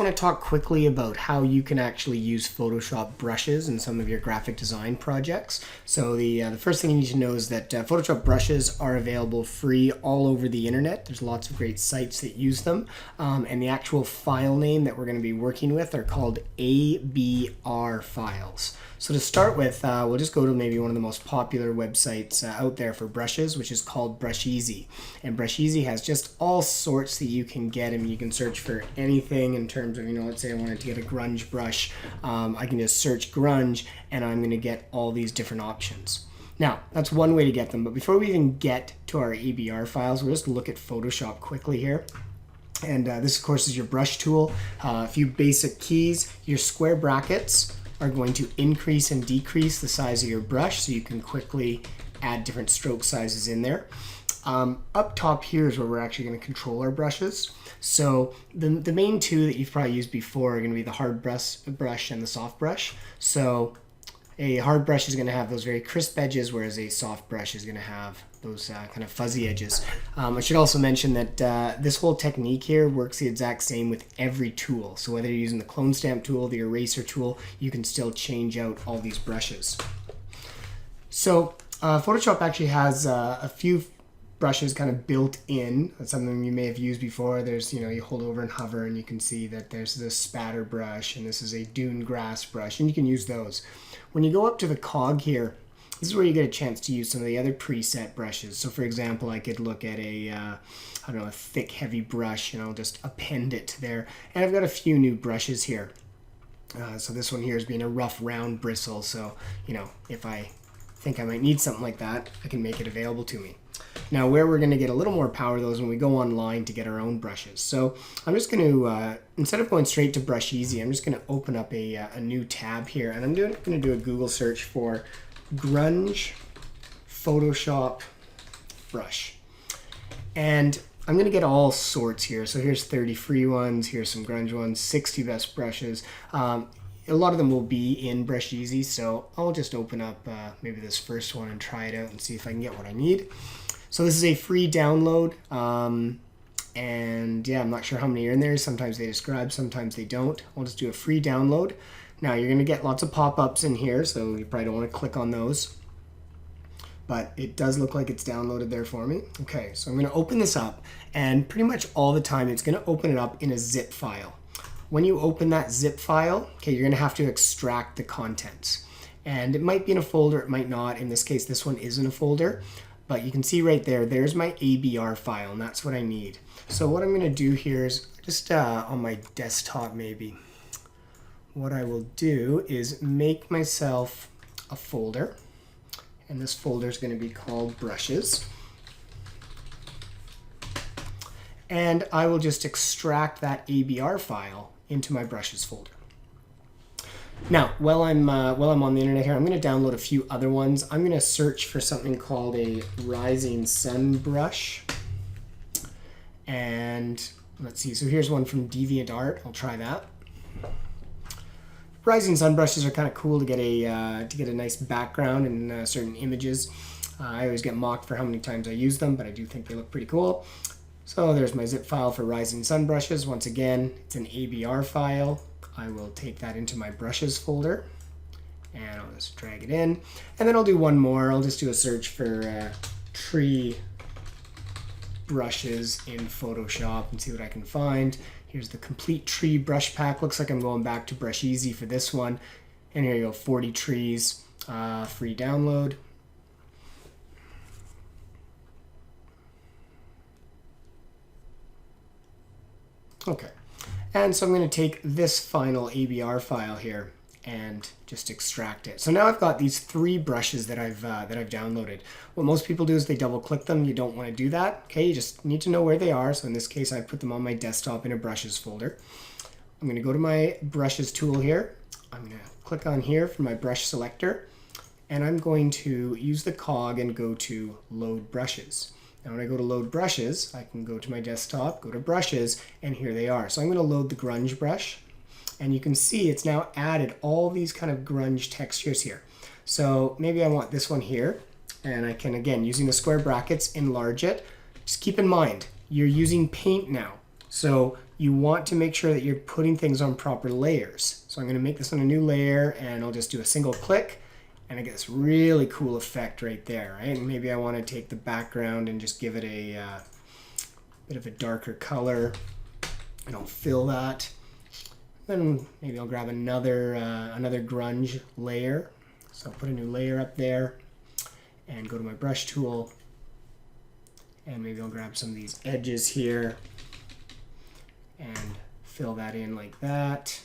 want to talk quickly about how you can actually use Photoshop brushes in some of your graphic design projects. So the first thing you need to know is that Photoshop brushes are available free all over the internet. There's lots of great sites that use them, and the actual file name that we're going to be working with are called ABR files. So to start with, we'll just go to maybe one of the most popular websites out there for brushes, which is called Brusheezy. And Brusheezy has just all sorts that you can get. I mean, you can search for anything in terms of, let's say I wanted to get a grunge brush. I can just search grunge and I'm going to get all these different options. Now, that's one way to get them. But before we even get to our ABR files, we'll just look at Photoshop quickly here. And this, of course, is your brush tool. A few basic keys. Your square brackets are going to increase and decrease the size of your brush so you can quickly add different stroke sizes in there. Up top here is where we're actually going to control our brushes. So the main two that you've probably used before are going to be the hard brush and the soft brush. So a hard brush is going to have those very crisp edges, whereas a soft brush is going to have those kind of fuzzy edges. I should also mention that this whole technique here works the exact same with every tool. So whether you're using the clone stamp tool, the eraser tool, you can still change out all these brushes. So Photoshop actually has a few brushes kind of built in. That's something you may have used before. There's, you hold over and hover and you can see that there's this spatter brush and this is a dune grass brush, and you can use those. When you go up to the cog here, this is where you get a chance to use some of the other preset brushes. So for example, I could look at a thick, heavy brush, and I'll just append it there. And I've got a few new brushes here. So this one here is being a rough round bristle. So, if I think I might need something like that, I can make it available to me. Now, where we're going to get a little more power, though, is when we go online to get our own brushes. So I'm just going to, instead of going straight to Brusheezy, I'm just going to open up a new tab here, and I'm going to do a Google search for Grunge Photoshop brush. And I'm going to get all sorts here. So here's 30 free ones, here's some grunge ones, 60 best brushes. A lot of them will be in Brusheezy, so I'll just open up maybe this first one and try it out and see if I can get what I need. So this is a free download, and yeah, I'm not sure how many are in there. Sometimes they describe, sometimes they don't. I'll just do a free download. Now you're going to get lots of pop-ups in here, so you probably don't want to click on those. But it does look like it's downloaded there for me. Okay, so I'm going to open this up, and pretty much all the time it's going to open it up in a zip file. When you open that zip file, okay, you're going to have to extract the contents. And it might be in a folder, it might not. In this case, this one is in a folder. But you can see right there, there's my ABR file, and that's what I need. So what I'm going to do here is just on my desktop maybe, what I will do is make myself a folder. And this folder is going to be called Brushes. And I will just extract that ABR file into my Brushes folder. Now, while I'm on the internet here, I'm going to download a few other ones. I'm going to search for something called a Rising Sun brush. And let's see, so here's one from DeviantArt. I'll try that. Rising Sun brushes are kind of cool to get a nice background in certain images. I always get mocked for how many times I use them, but I do think they look pretty cool. So there's my zip file for Rising Sun brushes. Once again, it's an ABR file. I will take that into my brushes folder and I'll just drag it in. And then I'll do one more. I'll just do a search for tree brushes in Photoshop and see what I can find. Here's the complete tree brush pack. Looks like I'm going back to Brusheezy for this one. And here you go, 40 trees, free download. Okay. And so I'm going to take this final ABR file here and just extract it. So now I've got these three brushes that I've downloaded. What most people do is they double click them. You don't want to do that. Okay, you just need to know where they are. So in this case, I put them on my desktop in a brushes folder. I'm going to go to my brushes tool here. I'm going to click on here for my brush selector, and I'm going to use the cog and go to load brushes. Now when I go to load brushes, I can go to my desktop, go to brushes, and here they are. So I'm going to load the grunge brush, and you can see it's now added all these kind of grunge textures here. So maybe I want this one here, and I can, again, using the square brackets, enlarge it. Just keep in mind, you're using paint now. So you want to make sure that you're putting things on proper layers. So I'm going to make this on a new layer, and I'll just do a single click, and I get this really cool effect right there, right? And maybe I want to take the background and just give it a bit of a darker color, and I'll fill that. Then maybe I'll grab another grunge layer. So I'll put a new layer up there and go to my brush tool, and maybe I'll grab some of these edges here and fill that in like that.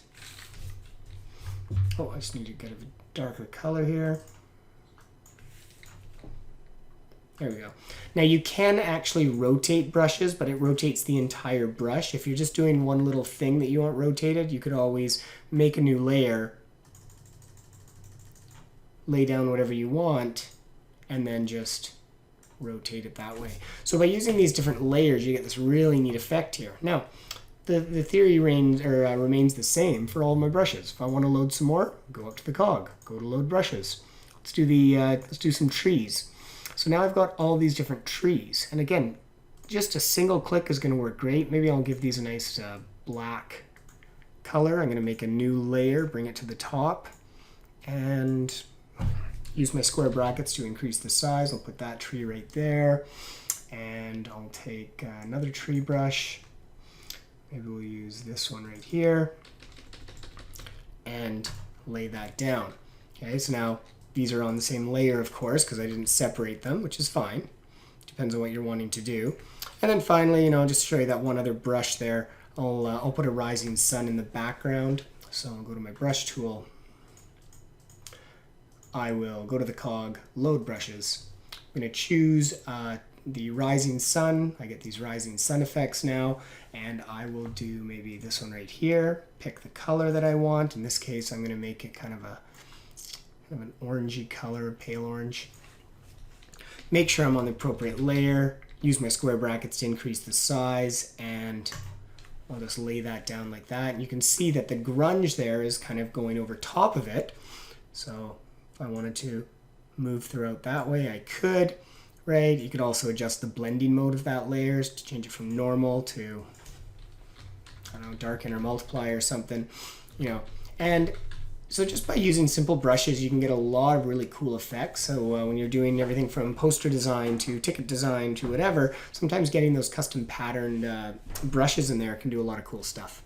Oh, I just need to get a darker color here. There we go. Now you can actually rotate brushes, but it rotates the entire brush. If you're just doing one little thing that you want rotated, you could always make a new layer, lay down whatever you want, and then just rotate it that way. So by using these different layers, you get this really neat effect here. Now, the theory remains the same for all of my brushes. If I want to load some more, go up to the cog, go to load brushes. Let's do some trees. So now I've got all these different trees. And again, just a single click is going to work great. Maybe I'll give these a nice black color. I'm going to make a new layer, bring it to the top, and use my square brackets to increase the size. I'll put that tree right there. And I'll take another tree brush. Maybe we'll use this one right here and lay that down. Okay, so now these are on the same layer, of course, because I didn't separate them, which is fine. Depends on what you're wanting to do. And then finally, just to show you that one other brush there, I'll put a rising sun in the background. So I'll go to my brush tool. I will go to the cog, load brushes. I'm going to choose the rising sun. I get these rising sun effects now, and I will do maybe this one right here. Pick the color that I want. In this case, I'm going to make it kind of an orangey color, pale orange. Make sure I'm on the appropriate layer. Use my square brackets to increase the size, and I'll just lay that down like that. And you can see that the grunge there is kind of going over top of it. So if I wanted to move throughout that way, I could, right? You could also adjust the blending mode of that layer to change it from normal to, I don't know, darken or multiply or something, and so just by using simple brushes, you can get a lot of really cool effects. So when you're doing everything from poster design to ticket design to whatever, sometimes getting those custom patterned brushes in there can do a lot of cool stuff.